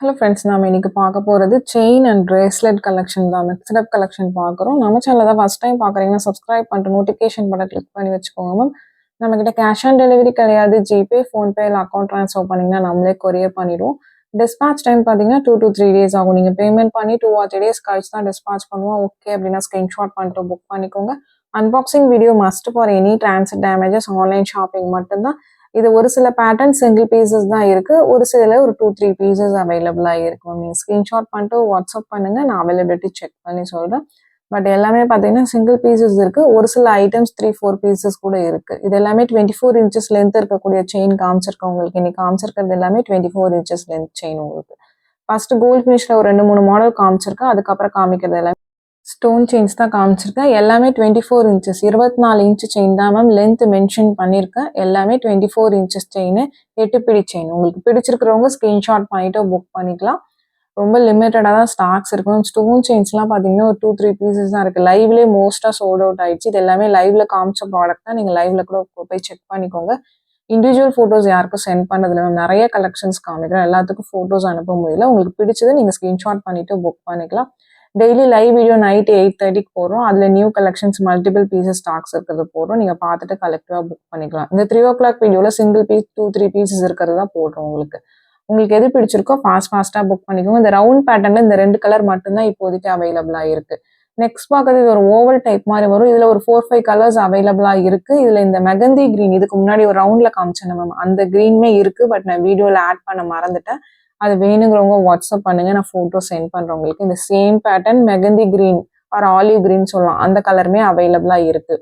Hello friends, நாம இன்னைக்கு பார்க்க போகிறது செயின் அண்ட் பிரேஸ்லெட் கலெக்ஷன் தான். மிக்ஸ்ட் அப் கலெக்ஷன் பார்க்குறோம். நம்ம சேனலில் தான் ஃபஸ்ட் டைம் பார்க்குறீங்கன்னா சப்ஸ்கிரைப் பண்ணிட்டு நோட்டிஃபிகேஷன் பட்டன் கிளிக் பண்ணி வச்சுக்கோங்க மேம். நம்மக்கிட்ட கேஷ் ஆன் டெலிவரி கிடையாது. ஜிபே, ஃபோன்பே இல்லை அக்கௌண்ட் ட்ரான்ஸ்ஃபர் பண்ணிங்கன்னா நம்மளே கொரியர் பண்ணிடுவோம். டிஸ்பேச் டைம் பார்த்தீங்கன்னா 2 to 3 days ஆகும். நீங்கள் பேமெண்ட் பண்ணி 2 or 3 days கழிச்சு தான் டிஸ்பேச் பண்ணுவோம். ஓகே அப்படின்னா ஸ்க்ரீன்ஷாட் பண்ணிட்டு புக் பண்ணிக்கோங்க. Unboxing video must for any transit damages. Online shopping மட்டும்தான். இது ஒரு சில பேட்டர்ன் சிங்கிள் பீசஸ் தான் இருக்கு. ஒரு சில ஒரு 2-3 பீசஸ் அவைலபிளா இருக்கும். நீங்க ஸ்கிரீன்ஷாட் பண்ணிட்டு வாட்ஸ்அப் பண்ணுங்க, நான் அவைலபிலிட்டி செக் பண்ணி சொல்றேன். பட் எல்லாமே பார்த்தீங்கன்னா சிங்கிள் பீசஸ் இருக்கு. ஒரு சில ஐட்டம்ஸ் 3-4 பீசஸ் கூட இருக்கு. இது எல்லாமே 24 இன்ச்சஸ் லென்த் இருக்கக்கூடிய செயின் காமிச்சிருக்கேன் உங்களுக்கு. இன்னைக்கு காமிச்சிருக்கிறது எல்லாமே 24 இன்ச்சஸ் லென்த் செயின் உங்களுக்கு. ஃபர்ஸ்ட் கோல்ட் ஃபினிஷ்ல ஒரு 2-3 மாடல் காமிச்சிருக்கேன். அதுக்கப்புறம் காமிக்கிறது எல்லாமே ஸ்டோன் செயின்ஸ் தான் காமிச்சிருக்கேன். எல்லாமே 24 இன்ச்சஸ் 24 இன்ச்சு செயின் தான் மேம். லென்த் மென்ஷன் பண்ணியிருக்கேன். எல்லாமே 24 இன்ச்சஸ் செயின், 8 பிடி செயின். உங்களுக்கு பிடிச்சிருக்கிறவங்க ஸ்க்ரீன்ஷாட் பண்ணிட்டு புக் பண்ணிக்கலாம். ரொம்ப லிமிட்டடாக தான் ஸ்டாக்ஸ் இருக்கும். ஸ்டோன் செயின்ஸ்லாம் பார்த்தீங்கன்னா ஒரு 2-3 பீசஸ் தான் இருக்குது. லைவ்லேயே மோஸ்ட்டாக சோல்ட் அவுட் ஆயிடுச்சு. இது எல்லாமே லைவ்ல காமிச்ச ப்ராடக்ட் தான். நீங்கள் லைவ்ல கூட போய் செக் பண்ணிக்கோங்க. இண்டிவிஜுவல் ஃபோட்டோஸ் யாருக்கும் சென்ட் பண்ணதில்லை மேம். நிறைய கலெக்ஷன்ஸ் காமிக்கிறேன். எல்லாத்துக்கும் ஃபோட்டோஸ் அனுப்ப முடியல. உங்களுக்கு பிடிச்சதை நீங்கள் ஸ்க்ரீன்ஷாட் பண்ணிட்டு புக் பண்ணிக்கலாம். டெய்லி லைவ் வீடியோ நைட் 8:30க்கு போடுறோம். அதில் new collections multiple pieces stocks இருக்கிறது போடுறோம். நீங்கள் பார்த்துட்டு கலெக்டிவாக புக் பண்ணிக்கலாம். இந்த 3 o'clock வீடியோவில் சிங்கிள் பீஸ் 2-3 பீசஸ் இருக்கிறது தான் போடுறோம் உங்களுக்கு. உங்களுக்கு எது பிடிச்சிருக்கோ ஃபாஸ்ட்டாக புக் பண்ணிக்கோங்க. இந்த ரவுண்ட் பேட்டர்னில் இந்த 2 கலர் மட்டும்தான் இப்போதைக்கு அவைலபிளாக இருக்கு. நெக்ஸ்ட் பார்க்கறது இது ஒரு ஓவல் டைப் மாதிரி வரும். இதில் ஒரு 4-5 கலர்ஸ் அவைலபிளாக இருக்கு. இதில் இந்த மெகந்தி கிரீன், இதுக்கு முன்னாடி ஒரு ரவுண்டில் காமிச்சேன் மேம், அந்த கிரீனுமே இருக்கு. பட் நான் வீடியோவில் ஆட் பண்ண மறந்துட்டேன். அது வேணுங்கிறவங்க வாட்ஸ்அப் பண்ணுங்க, நான் ஃபோட்டோ சென்ட் பண்ணுறேன் உங்களுக்கு. இந்த same pattern mehndi green or olive green சொல்லலாம், அந்த கலருமே அவைலபிளாக இருக்கு.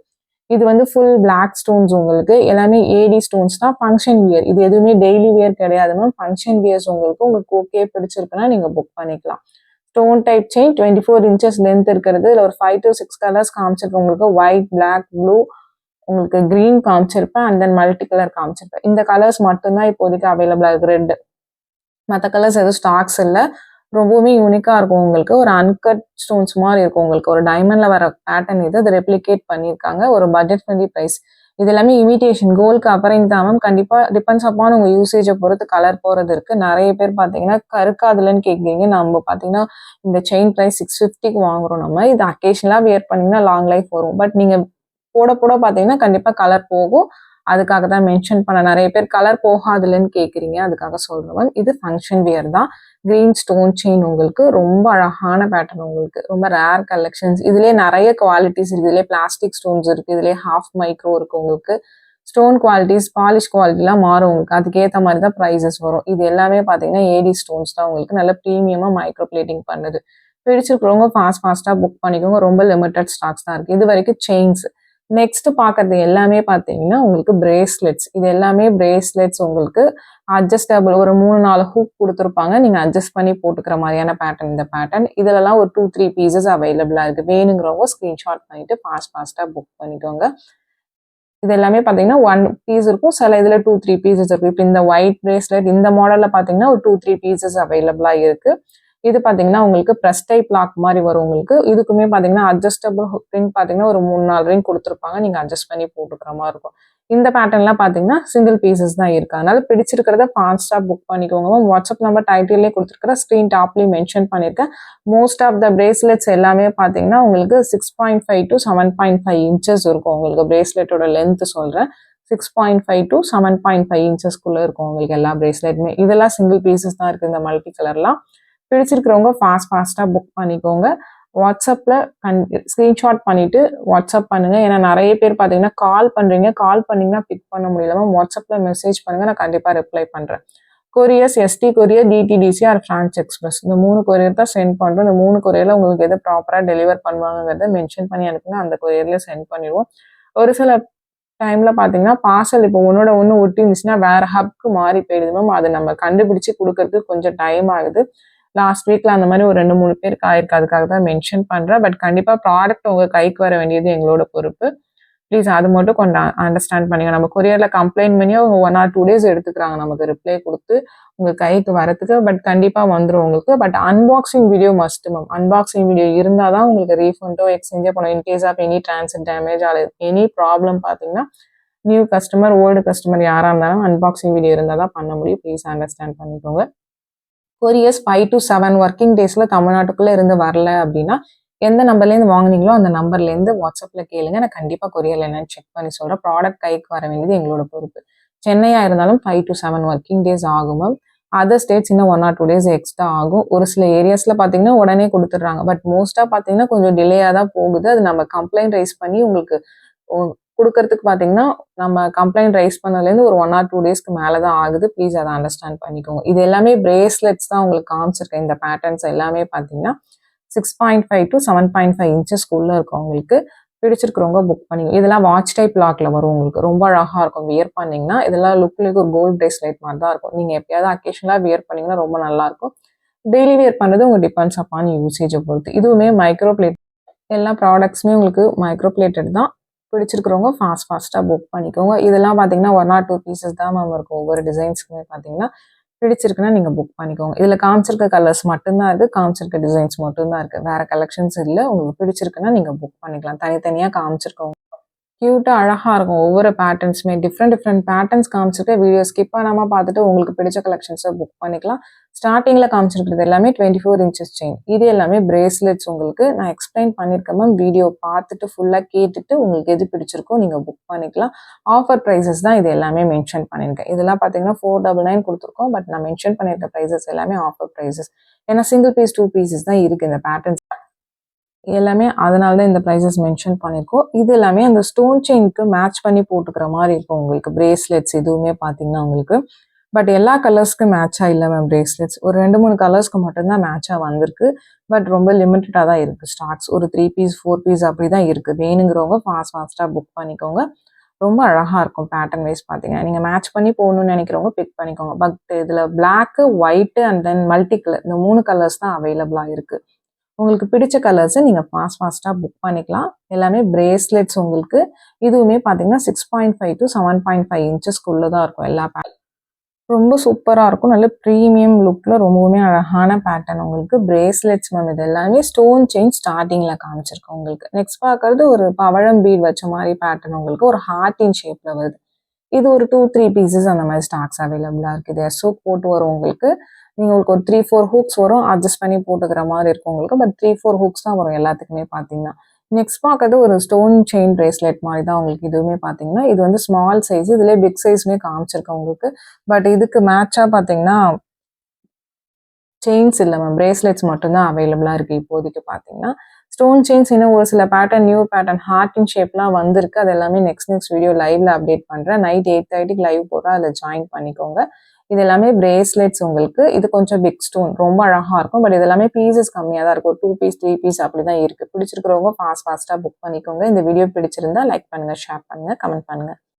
இது வந்து ஃபுல் பிளாக் ஸ்டோன்ஸ் உங்களுக்கு. எல்லாமே ஏடி ஸ்டோன்ஸ் தான். ஃபங்க்ஷன் வியர், இது எதுவுமே டெய்லி வியர் கிடையாது மேம். ஃபங்க்ஷன் வியர்ஸ் உங்களுக்கு ஓகே பிடிச்சிருக்குன்னா நீங்கள் புக் பண்ணிக்கலாம். Stone type chain 24 inches length இருக்கிறது. இதில் ஒரு 5 to 6 கலர்ஸ் காமிச்சிருக்கேன் உங்களுக்கு. ஒயிட், பிளாக், ப்ளூ, உங்களுக்கு கிரீன் காமிச்சிருப்பேன். அண்ட் தென் மல்டி கலர் காமிச்சிருப்பேன். இந்த கலர்ஸ் மட்டும்தான் இப்போதைக்கு அவைலபிளாக இருக்கு. ரெட், மற்ற கலர்ஸ் எதுவும் ஸ்டாக்ஸ் இல்லை. ரொம்பவுமே யூனிக்காக இருக்கும் உங்களுக்கு. ஒரு அன்கட் ஸ்டோன்ஸ் மாதிரி இருக்கும் உங்களுக்கு. ஒரு டைமண்டில் வர பேட்டர்ன் இது. அதை ரெப்ளிகேட் பண்ணியிருக்காங்க. ஒரு பட்ஜெட் ஃப்ரெண்ட்லி ப்ரைஸ். இது எல்லாமே இமிடேஷன் கோல்டுக்கு அப்புறம் தான் மேம். கண்டிப்பாக டிபெண்ட்ஸ் அப்பான் உங்கள் யூசேஜை பொறுத்து கலர் போகிறது இருக்குது. நிறைய பேர் பார்த்தீங்கன்னா கருக்காதுலன்னு கேட்குறீங்க. நம்ம பார்த்தீங்கன்னா இந்த செயின் ப்ரைஸ் 650க்கு வாங்குறோம் நம்ம. இது அக்கேஷனலாக வியர் பண்ணிங்கன்னா லாங் லைஃப் வரும். பட் நீங்கள் போட பார்த்தீங்கன்னா கண்டிப்பாக கலர் போகும். அதுக்காக தான் மென்ஷன் பண்ண. நிறைய பேர் கலர் போகாதுலன்னு கேட்குறீங்க, அதுக்காக சொல்கிறேன். இது ஃபங்க்ஷன் வியர் தான். கிரீன் ஸ்டோன் செயின் உங்களுக்கு. ரொம்ப அழகான பேட்டர்ன் உங்களுக்கு. ரொம்ப ரேர் கலெக்ஷன்ஸ். இதுலேயே நிறைய குவாலிட்டிஸ் இருக்குது. இதுலேயே பிளாஸ்டிக் ஸ்டோன்ஸ் இருக்குது. இதுலேயே ஹாஃப் மைக்ரோ இருக்குது உங்களுக்கு. ஸ்டோன் குவாலிட்டிஸ், பாலிஷ் குவாலிட்டிலாம் மாறும் உங்களுக்கு. அதுக்கேற்ற மாதிரி தான் ப்ரைஸஸ் வரும். இது எல்லாமே பார்த்தீங்கன்னா ஏடி ஸ்டோன்ஸ் தான் உங்களுக்கு. நல்ல ப்ரீமியமாக மைக்ரோ பிளேட்டிங் பண்ணுது. பிடிச்சிருக்கிறவங்க ஃபாஸ்ட்டாக புக் பண்ணிக்கோங்க. ரொம்ப லிமிட்டட் ஸ்டாக்ஸ் தான் இருக்குது. இது வரைக்கும் செயின்ஸ். நெக்ஸ்ட் பார்க்கறது எல்லாமே பார்த்தீங்கன்னா உங்களுக்கு பிரேஸ்லெட்ஸ். இது எல்லாமே பிரேஸ்லெட்ஸ் உங்களுக்கு. அட்ஜஸ்டபிள் ஒரு 3-4 ஹூக் கொடுத்துருப்பாங்க. நீங்கள் அட்ஜஸ்ட் பண்ணி போட்டுக்கிற மாதிரியான பேட்டர்ன் இந்த பேட்டர்ன். இதிலலாம் ஒரு 2-3 பீசஸ் அவைலபிளாக இருக்குது. வேணுங்கிறவங்க ஸ்க்ரீன்ஷாட் பண்ணிட்டு ஃபாஸ்ட்டாக புக் பண்ணிக்கோங்க. இது எல்லாமே பார்த்தீங்கன்னா 1 பீஸ் இருக்கும். சில இதில் 2-3 பீசஸ் இருக்கும். இப்போ இந்த ஒயிட் பிரேஸ்லெட் இந்த மாடலில் பார்த்தீங்கன்னா ஒரு 2-3 பீசஸ் அவைலபிளாக இருக்குது. இது பார்த்தீங்கன்னா உங்களுக்கு ப்ரெஸ் டைப் லாக் மாதிரி வரும் உங்களுக்கு. இதுக்குமே பார்த்தீங்கன்னா அட்ஜஸ்டபிள் ரிங் பார்த்தீங்கன்னா ஒரு 3-4 ரிங் கொடுத்துருப்பாங்க. நீங்கள் அட்ஜஸ்ட் பண்ணி போட்டுக்கிற மாதிரி இருக்கும். இந்த பேட்டர்ன்லாம் பார்த்தீங்கன்னா சிங்கிள் பீசஸ் தான் இருக்கு. அதனால பிடிச்சிருக்கிறத ஃபாஸ்ட்டாக புக் பண்ணிக்கோங்க. வாட்ஸ்அப் நம்பர் டைட்டிலே கொடுத்துருக்கிற ஸ்க்ரீன் டாப்லேயும் மென்ஷன் பண்ணியிருக்கேன். மோஸ்ட் ஆஃப் த பிரேஸ்லெட்ஸ் எல்லாமே பார்த்தீங்கன்னா உங்களுக்கு 6.5 to 7.5 இன்ச்சஸ் இருக்கும் உங்களுக்கு. பிரேஸ்லெட்டோட லென்த் சொல்கிறேன். 6.5 to 7.5 இன்ச்சஸ்க்குள்ளே இருக்கும் உங்களுக்கு எல்லா பிரேஸ்லெட்டுமே. இதெல்லாம் சிங்கிள் பீசஸ் தான் இருக்குது இந்த மல்டி கலர்லாம். பிடிச்சிருக்கிறவங்க ஃபாஸ்ட்டாக புக் பண்ணிக்கோங்க. வாட்ஸ்அப்பில் ஸ்க்ரீன்ஷாட் பண்ணிவிட்டு வாட்ஸ்அப் பண்ணுங்கள். ஏன்னா நிறைய பேர் பார்த்தீங்கன்னா கால் பண்ணுறீங்க. கால் பண்ணிங்கன்னா பிக் பண்ண முடியல. வாட்ஸ்அப்பில் மெசேஜ் பண்ணுங்கள், நான் கண்டிப்பாக ரிப்ளை பண்ணுறேன். Couriers ST courier, DTDC or Franch Express, இந்த 3 கொரியர் தான் சென்ட் பண்ணுறோம். இந்த 3 கொரியரில் உங்களுக்கு எது ப்ராப்பராக டெலிவர் பண்ணுவாங்கிறத மென்ஷன் பண்ணி அனுப்புங்க. அந்த கொரியர்லேயே சென்ட் பண்ணிடுவோம். ஒரு சில டைமில் பார்த்தீங்கன்னா பார்சல் இப்போ ஒன்னோட ஒன்று ஒட்டி இருந்துச்சுன்னா வேறு ஹப்க்கு மாறி போயிடுது மேம். அதை நம்ம கண்டுபிடிச்சி கொடுக்கறதுக்கு கொஞ்சம் டைம் ஆகுது. லாஸ்ட் வீக்கில் அந்த மாதிரி ஒரு 2-3 பேருக்கு ஆயிருக்கு. அதுக்காக தான் மென்ஷன் பண்ணுறேன். பட் கண்டிப்பாக ப்ராடக்ட் உங்கள் கைக்கு வர வேண்டியது எங்களோட பொறுப்பு. ப்ளீஸ் அது மட்டும் கொஞ்சம் அண்டர்ஸ்டாண்ட் பண்ணிங்க. நம்ம கொரியரில் கம்ப்ளைண்ட் பண்ணி அவங்க 1 or 2 days எடுத்துக்கிறாங்க நமக்கு ரிப்ளை கொடுத்து உங்கள் கைக்கு வரத்துக்கு. பட் கண்டிப்பாக வந்துடும் உங்களுக்கு. But unboxing video must ma'am. Unboxing video இருந்தால் தான் உங்களுக்கு ரீஃபண்டோ எக்ஸ்சேஞ்சோ பண்ணும். In case of any transit damage or any problem பார்த்தீங்கன்னா நியூ கஸ்டமர் ஓல்டு கஸ்டமர் யாராக இருந்தாலும் அன்பாக்சிங் வீடியோ இருந்தால் தான் பண்ண முடியும். ப்ளீஸ் அண்டர்ஸ்டாண்ட் பண்ணிக்கோங்க. கொரியர்ஸ் 5 to 7 ஒர்க்கிங் டேஸ்ல தமிழ்நாட்டுக்குள்ள இருந்து வரல அப்படின்னா எந்த நம்பர்லேருந்து வாங்குனீங்களோ அந்த நம்பர்லேருந்து வாட்ஸ்அப்ல கேளுங்க. நான் கண்டிப்பா கொரியர்ல என்னன்னு செக் பண்ணி சொல்றேன். ப்ராடக்ட் கைக்கு வர வேண்டியது எங்களோட பொறுப்பு. சென்னையா இருந்தாலும் 5 to 7 ஒர்க்கிங் டேஸ் ஆகும் மேம். அதர் ஸ்டேட்ஸ் இன்னும் 1 or 2 டேஸ் எக்ஸ்ட்ரா ஆகும். ஒரு சில ஏரியாஸ்ல பார்த்தீங்கன்னா உடனே குடுத்துடுறாங்க. பட் மோஸ்ட்டா பார்த்தீங்கன்னா கொஞ்சம் டிலேயா தான் போகுது. அது நம்ம கம்ப்ளைண்ட் ரைஸ் பண்ணி உங்களுக்கு குடுக்கறதுக்கு பார்த்தீங்கன்னா, நம்ம கம்ப்ளைண்ட் ரைஸ் பண்ணதுலேருந்து ஒரு 1 or 2 டேஸ்க்கு மேல தான் ஆகுது. ப்ளீஸ் அத அண்டர்ஸ்டாண்ட் பண்ணிக்கோங்க. இது எல்லாமே பிரேஸ்லெட்ஸ் தான் உங்களுக்கு காமிச்சிருக்கேன். இந்த பேட்டர்ன்ஸ் எல்லாமே பார்த்தீங்கன்னா, 6.5 to 7.5 இன்ச்சஸ்க்குள்ள இருக்கும் உங்களுக்கு. பிடிச்சிருக்கிறவங்க புக் பண்ணிக்கோங்க. இதெல்லாம் வாட்ச் டைப் லாக்ல வரும் உங்களுக்கு. ரொம்ப அழகா இருக்கும். வியர் பண்ணீங்கன்னா, இதெல்லாம் லுக் லைக் ஒரு கோல்ட் பிரேஸ்லெட் மாரி தான் இருக்கும். நீங்க எப்பயாவது அக்கேஷனலா வியர் பண்ணீங்கன்னா ரொம்ப நல்லாருக்கும். டெய்லி வியர் பண்றது உங்க டிபெண்ட்ஸ் அப்பான் யூசேஜ பொறுத்து. இதுவுமே மைக்ரோ பிளேட் எல்லா ப்ராடக்ட்ஸுமே உங்களுக்கு மைக்ரோ பிளேட்டட் தான். பிடிச்சிருக்கிறவங்க ஃபாஸ்ட்டா புக் பண்ணிக்கோங்க. இதெல்லாம் பார்த்தீங்கன்னா 1 or 2 பீசஸ் தான் மேம் இருக்கும். ஒவ்வொரு டிசைன்ஸ்க்குமே பார்த்தீங்கன்னா, பிடிச்சிருக்குன்னா நீங்க புக் பண்ணிக்கோங்க. இதுல காமிச்சிருக்க கலர்ஸ் மட்டும் தான் இருக்கு. காமிச்சிருக்க டிசைன்ஸ் மட்டும் தான் இருக்கு. வேற கலெக்ஷன்ஸ் இல்ல. உங்களுக்கு பிடிச்சிருக்குன்னா நீங்க புக் பண்ணிக்கலாம். தனித்தனியா காமிச்சிருக்கோம். கியூட்டா அழகா இருக்கும். ஒவ்வொரு பேட்டர்ன்ஸுமே டிஃப்ரெண்ட் பேட்டர்ன்ஸ் காமிச்சிருக்க வீடியோ ஸ்கிப் பண்ணாம பார்த்துட்டு உங்களுக்கு பிடிச்ச கலெக்ஷன்ஸை புக் பண்ணிக்கலாம். ஸ்டார்டிங்ல காமிச்சிருக்கிறது எல்லாமே 24 இன்ச்சஸ் செயின். இது எல்லாமே பிரேஸ்லெட்ஸ் உங்களுக்கு நான் எக்ஸ்பிளைன் பண்ணியிருக்கேன் மேம். வீடியோ பார்த்துட்டு ஃபுல்லாக கேட்டுட்டு உங்களுக்கு எது பிடிச்சிருக்கோ நீங்கள் புக் பண்ணிக்கலாம். ஆஃபர் ப்ரைஸஸ் தான் இது எல்லாமே மென்ஷன் பண்ணியிருக்கேன். இதெல்லாம் பார்த்தீங்கன்னா 499 கொடுத்துருக்கோம். பட் நான் மென்ஷன் பண்ணியிருக்க ப்ரைஸஸ் எல்லாமே ஆஃபர் ப்ரைஸஸ். ஏன்னா சிங்கிள் பீஸ் 2 பீசஸ் தான் இருக்குது இந்த பேட்டர்ன்ஸ் எல்லாமே. அதனால தான் இந்த ப்ரைஸஸ் மென்ஷன் பண்ணியிருக்கோம். இது எல்லாமே அந்த ஸ்டோன் செயினுக்கு மேட்ச் பண்ணி போட்டுக்கிற மாதிரி இருக்கும் உங்களுக்கு. பிரேஸ்லெட்ஸ் இதுவுமே பார்த்தீங்கன்னா உங்களுக்கு. பட் எல்லா கலர்ஸ்க்கும் மேட்சாக இல்லை மேம் பிரேஸ்லெட்ஸ். ஒரு 2-3 கலர்ஸ்க்கு மட்டும்தான் மேட்சாக வந்திருக்கு. பட் ரொம்ப லிமிட்டடாக தான் இருக்குது ஸ்டாக்ஸ். ஒரு 3 பீஸ் 4 பீஸ் அப்படி தான் இருக்குது. வேணுங்கிறவங்க ஃபாஸ்ட்டாக புக் பண்ணிக்கோங்க. ரொம்ப அழகாக இருக்கும் பேட்டர்ன் வைஸ் பார்த்தீங்கன்னா. நீங்கள் மேட்ச் பண்ணி போகணும்னு நினைக்கிறவங்க பிக் பண்ணிக்கோங்க. பட் இதில் black, white and then multi colour இந்த 3 கலர்ஸ் தான் அவைலபிளாக இருக்குது. உங்களுக்கு பிடிச்ச கலர்ஸை நீங்கள் ஃபாஸ்ட்டாக புக் பண்ணிக்கலாம். எல்லாமே பிரேஸ்லெட்ஸ் உங்களுக்கு. இதுவுமே பார்த்தீங்கன்னா 6.5 to 7.5 இன்ச்சஸ்க்குள்ளே தான் இருக்கும் எல்லா பேட்டர்ன். ரொம்ப சூப்பராக இருக்கும். நல்ல ப்ரீமியம் லுக்கில் ரொம்பவுமே அழகான பேட்டர்ன் உங்களுக்கு. பிரேஸ்லெட்ஸ் மேம் இது எல்லாமே ஸ்டோன் செயின் ஸ்டார்டிங்கில் காமிச்சிருக்கோம் உங்களுக்கு. நெக்ஸ்ட் பார்க்கறது ஒரு பவழம் பீட் வச்ச மாதிரி பேட்டர்ன் உங்களுக்கு. ஒரு ஹார்ட்டின் ஷேப்பில் வருது. இது ஒரு 2-3 பீசஸ் அந்த மாதிரி ஸ்டாக்ஸ் அவைலபிளாக இருக்குது. எஸ்ஓ போட்டு வரும் உங்களுக்கு. நீங்கள் உங்களுக்கு ஒரு 3-4 ஹூக்ஸ் வரும். அட்ஜஸ்ட் பண்ணி போட்டுக்கிற மாதிரி இருக்கும் உங்களுக்கு. பட் 3-4 ஹூக்ஸ் தான் வரும் எல்லாத்துக்குமே பார்த்தீங்கன்னா. நெக்ஸ்ட் பார்க்கறது ஒரு ஸ்டோன் செயின் பிரேஸ்லெட் மாதிரி தான் உங்களுக்கு. இதுவுமே பார்த்தீங்கன்னா இது வந்து ஸ்மால் சைஸ். இதுலேயே பிக் சைஸுமே காமிச்சிருக்கேன் உங்களுக்கு. பட் இதுக்கு மேட்சாக பார்த்தீங்கன்னா செயின்ஸ் இல்லை மேம். பிரேஸ்லெட்ஸ் மட்டும்தான் அவைலபிளாக இருக்குது இப்போதைக்கு பார்த்தீங்கன்னா. ஸ்டோன் செயின்ஸ் இன்னும் ஒரு சில பேட்டர்ன் நியூ பேட்டர்ன் ஹார்ட்டின் ஷேப்லாம் வந்திருக்கு. அது எல்லாமே நெக்ஸ்ட் வீடியோ லைவ்ல அப்டேட் பண்ணுறேன். நைட் 8:30க்கு லைவ் போட்டால் அதில் ஜாயின் பண்ணிக்கோங்க. இது எல்லாமே பிரேஸ்லெட்ஸ் உங்களுக்கு. இது கொஞ்சம் பிக் ஸ்டோன் ரொம்ப அழகாக இருக்கும். பட் இது எல்லாமே பீசஸ் கம்மியாக தான் இருக்கும். 2 பீஸ் 3 பீஸ் அப்படி தான் இருக்குது. பிடிச்சிருக்கிறவங்க ஃபாஸ்ட்டாக புக் பண்ணிக்கோங்க. இந்த வீடியோ பிடிச்சிருந்தா லைக் பண்ணுங்கள், ஷேர் பண்ணுங்கள், கமெண்ட் பண்ணுங்கள்.